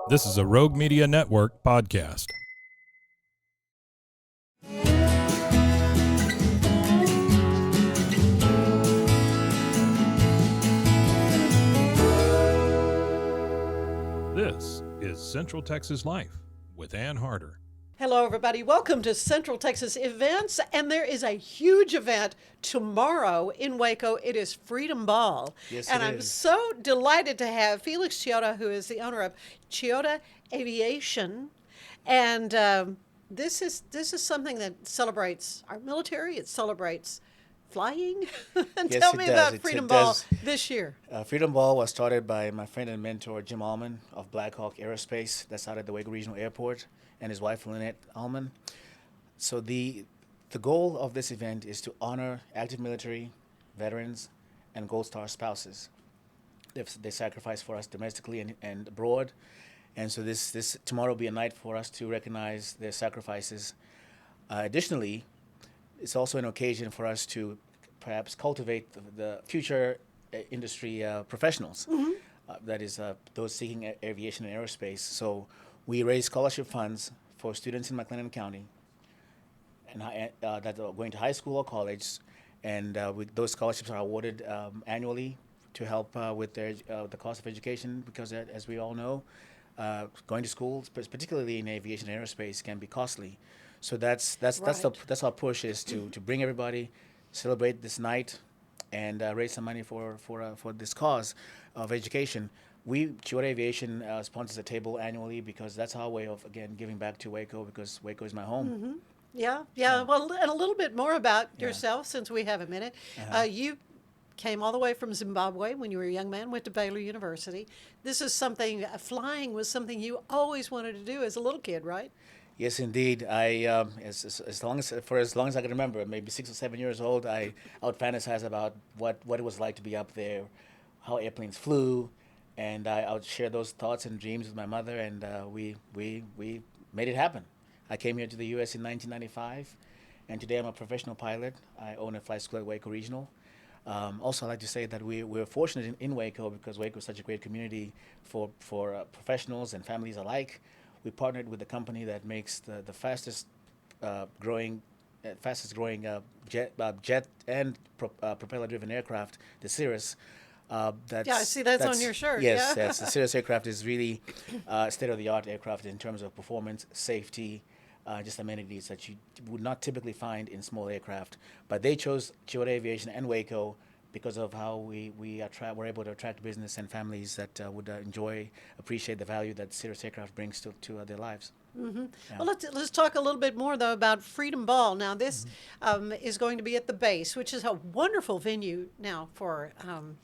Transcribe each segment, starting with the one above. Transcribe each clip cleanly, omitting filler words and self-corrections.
This is a Rogue Media Network podcast. This is Central Texas Life with Ann Harder. Hello, everybody. Welcome to Central Texas Events. And there is a huge event tomorrow in Waco. It is Freedom Ball. Yes, and it I'm is. so delighted to have Felix Chiota, who is the owner of Chiota Aviation. And this is something that celebrates our military. It celebrates flying. Yes, Tell it me does. about It Freedom Ball does. this year. Freedom Ball was started by my friend and mentor Jim Allman of Black Hawk Aerospace. That's out at the Waco Regional Airport, and his wife Lynette Allman. So the goal of this event is to honor active military, veterans, and Gold Star spouses. They sacrifice for us domestically and abroad, and so this tomorrow will be a night for us to recognize their sacrifices. Additionally, it's also an occasion for us to perhaps cultivate the future industry professionals, that is, those seeking aviation and aerospace. So we raise scholarship funds for students in McLennan County and that are going to high school or college, and those scholarships are awarded annually to help with the cost of education, because as we all know, going to school, particularly in aviation and aerospace, can be costly. So that's our push, is to bring everybody, celebrate this night, and raise some money for this cause of education. Chiota Aviation sponsors a table annually, because that's our way of, again, giving back to Waco, because Waco is my home. Yeah. Well, and a little bit more about yourself, since we have a minute. You came all the way from Zimbabwe when you were a young man, went to Baylor University. This is something, flying was something you always wanted to do as a little kid, right? Yes, indeed. I as long as I can remember, maybe 6 or 7 years old, I would fantasize about what it was like to be up there, how airplanes flew, and I would share those thoughts and dreams with my mother, and we made it happen. I came here to the U.S. in 1995, and today I'm a professional pilot. I own a flight school at Waco Regional. Also, I'd like to say that we're fortunate in Waco, because Waco is such a great community for professionals and families alike. We partnered with a company that makes the fastest growing jet and propeller-driven aircraft, the Cirrus. I see that's on your shirt. Yes, Yeah. yes. The Cirrus aircraft is really state-of-the-art aircraft in terms of performance, safety, just amenities that you would not typically find in small aircraft. But they chose Chiota Aviation and Waco because of how we're able to attract business and families that would appreciate the value that Cirrus aircraft brings to their lives. Yeah. Well, let's talk a little bit more, though, about Freedom Ball. Now, this is going to be at the base, which is a wonderful venue now for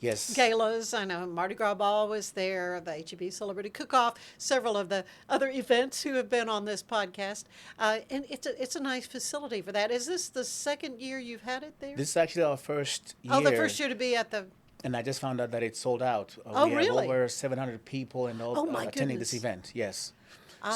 Yes. galas. I know Mardi Gras Ball was there, the HEB Celebrity Cook-Off, several of the other events who have been on this podcast. And it's a nice facility for that. Is this the second year you've had it there? This is actually our first year. Oh, the first year to be at the... And I just found out that it's sold out. Oh, we really? have over 700 people and Oh, my attending this goodness. event. Yes.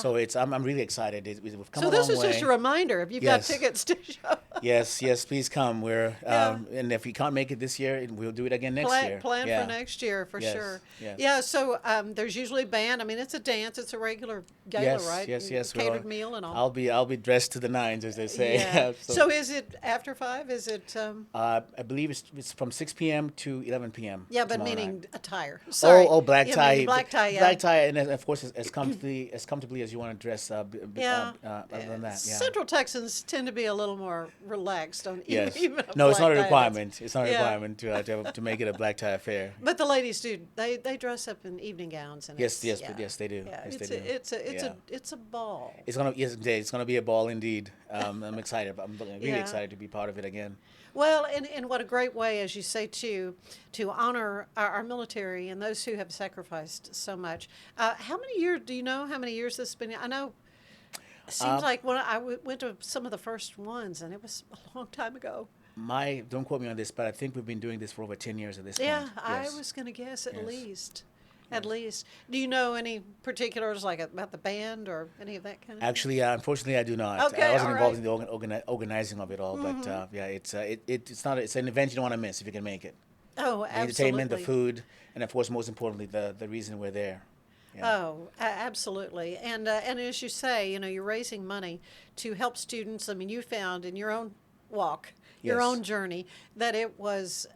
So I'm really excited. We've come So a long this is way. just a reminder, if you've Yes. got tickets to show. Yes, please come. And if we can't make it this year, we'll do it again next year. Plan Yeah. for next year, for Yes, sure. yes. Yeah, so there's usually band. I mean, it's a dance. It's a regular gala, Yes, right? yes. Catered meal and all. I'll be dressed to the nines, as they say. Yeah. So is it after 5? Is it? I believe it's from 6 p.m. to 11 p.m. Yeah, but tomorrow meaning night. attire. Sorry. Black Yeah, tie. meaning black tie, yeah. Black tie, and of course as comfortably as you want to dress. Yeah. Other than that, yeah. Central Texans tend to be a little more relaxed on Yes. even a No, it's not a black tie. requirement. It's not a Yeah. requirement to make it a black tie affair. But the ladies do. They dress up in evening gowns and Yes, it's- yes, they do. Yeah, Yes, it's they do. it's a ball. It's gonna be a ball indeed. I'm excited. I'm really Yeah. excited to be part of it again. Well, and what a great way, as you say, to honor our military and those who have sacrificed so much. How many years, do you know how many years this has been? I know it seems like when I went to some of the first ones, and it was a long time ago. Don't quote me on this, but I think we've been doing this for over 10 years at this Yeah, point. I Yes. was going to guess at Yes. least. At least. Do you know any particulars, like about the band or any of that kind of Actually, unfortunately, I do not. Okay, I wasn't all involved right. in the organizing of it all, but it's an event you don't want to miss if you can make it. Oh, The absolutely. entertainment, the food, and of course, most importantly, the reason we're there. Yeah. Oh, absolutely. And as you say, you're raising money to help students. I mean, you found in your own walk, your Yes. own journey, that it was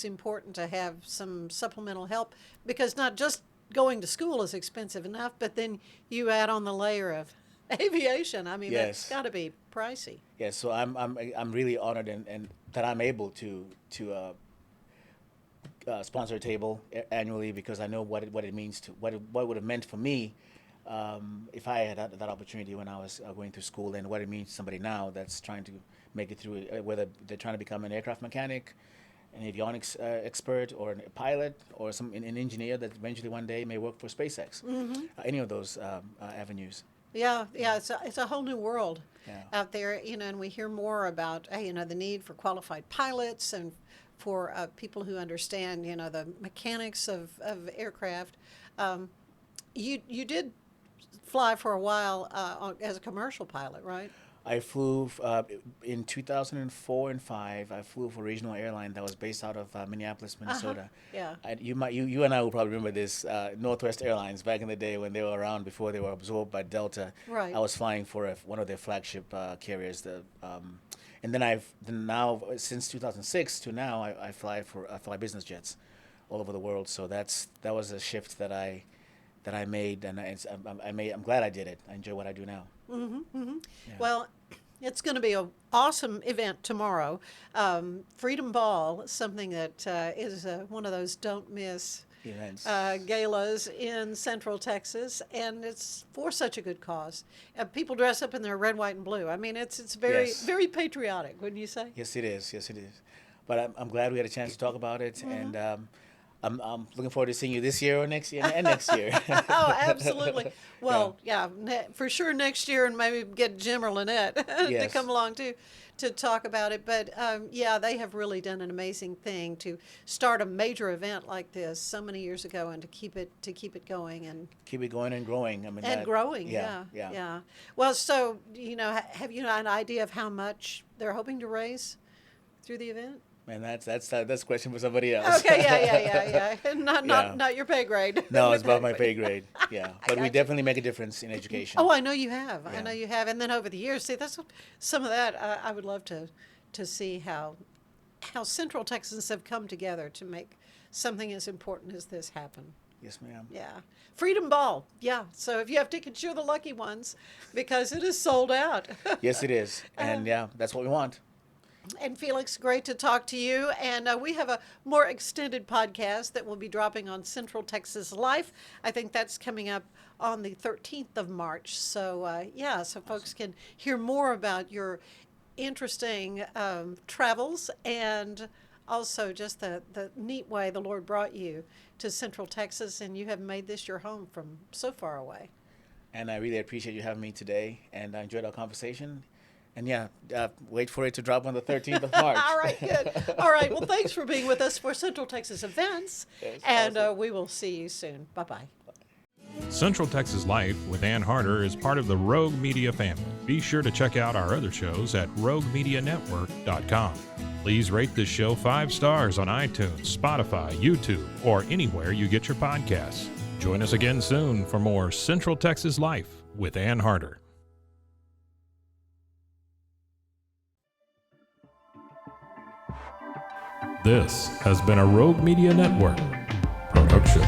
important to have some supplemental help because not just going to school is expensive enough, but then you add on the layer of aviation. I mean, that's Yes. got to be pricey. Yes. So I'm really honored and that I'm able to sponsor a table annually because I know what it means to what would have meant for me if I had that opportunity when I was going through school, and what it means to somebody now that's trying to make it through, whether they're trying to become an aircraft mechanic, an avionics expert, or a pilot, or an engineer that eventually one day may work for SpaceX. Any of those avenues. Yeah, yeah, it's a whole new world Yeah. out there, and we hear more about, the need for qualified pilots and for people who understand, the mechanics of aircraft. You did fly for a while as a commercial pilot, right? I flew in 2004 and 5. I flew for a regional airline that was based out of Minneapolis, Minnesota. Yeah. You and I will probably remember this. Northwest Airlines back in the day when they were around before they were absorbed by Delta. Right. I was flying for one of their flagship carriers. And then now since 2006 to now I fly business jets all over the world. So that was a shift that I made, and I'm glad I did it. I enjoy what I do now. Yeah. Well, it's going to be an awesome event tomorrow. Freedom Ball, something that is one of those don't miss Events. galas in Central Texas, and it's for such a good cause. People dress up in their red, white, and blue. I mean, it's very Yes. very patriotic, wouldn't you say? Yes, it is. Yes, it is. But I'm glad we had a chance to talk about it, and I'm looking forward to seeing you this year or next year and next year. Oh, absolutely. Well, yeah, for sure next year, and maybe get Jim or Lynette to Yes. come along too to talk about it. But yeah, they have really done an amazing thing to start a major event like this so many years ago, and to keep it going and Keep it going and growing. I mean, growing. Yeah, Yeah, yeah. Well, so have you an idea of how much they're hoping to raise through the event? And that's a question for somebody else. Okay, yeah. Not Yeah. not your pay grade. No, it's about my pay grade. Yeah, but we gotcha. definitely make a difference in education. Oh, I know you have. I Yeah. know you have. And then over the years, see, that's some of that. I would love to see how Central Texans have come together to make something as important as this happen. Yes, ma'am. Yeah, Freedom Ball. Yeah. So if you have tickets, you're the lucky ones because it is sold out. Yes, it is, and yeah, that's what we want. And Felix, great to talk to you. And we have a more extended podcast that will be dropping on Central Texas Life. I think that's coming up on the 13th of March. So, so folks can hear more about your interesting travels and also just the neat way the Lord brought you to Central Texas, and you have made this your home from so far away. And I really appreciate you having me today, and I enjoyed our conversation. And yeah, wait for it to drop on the 13th of March. All right, good. All right, well, thanks for being with us for Central Texas Events, Yes, and awesome. we will see you soon. Bye-bye. Central Texas Life with Ann Harder is part of the Rogue Media family. Be sure to check out our other shows at roguemedianetwork.com. Please rate this show 5 stars on iTunes, Spotify, YouTube, or anywhere you get your podcasts. Join us again soon for more Central Texas Life with Ann Harder. This has been a Rogue Media Network production.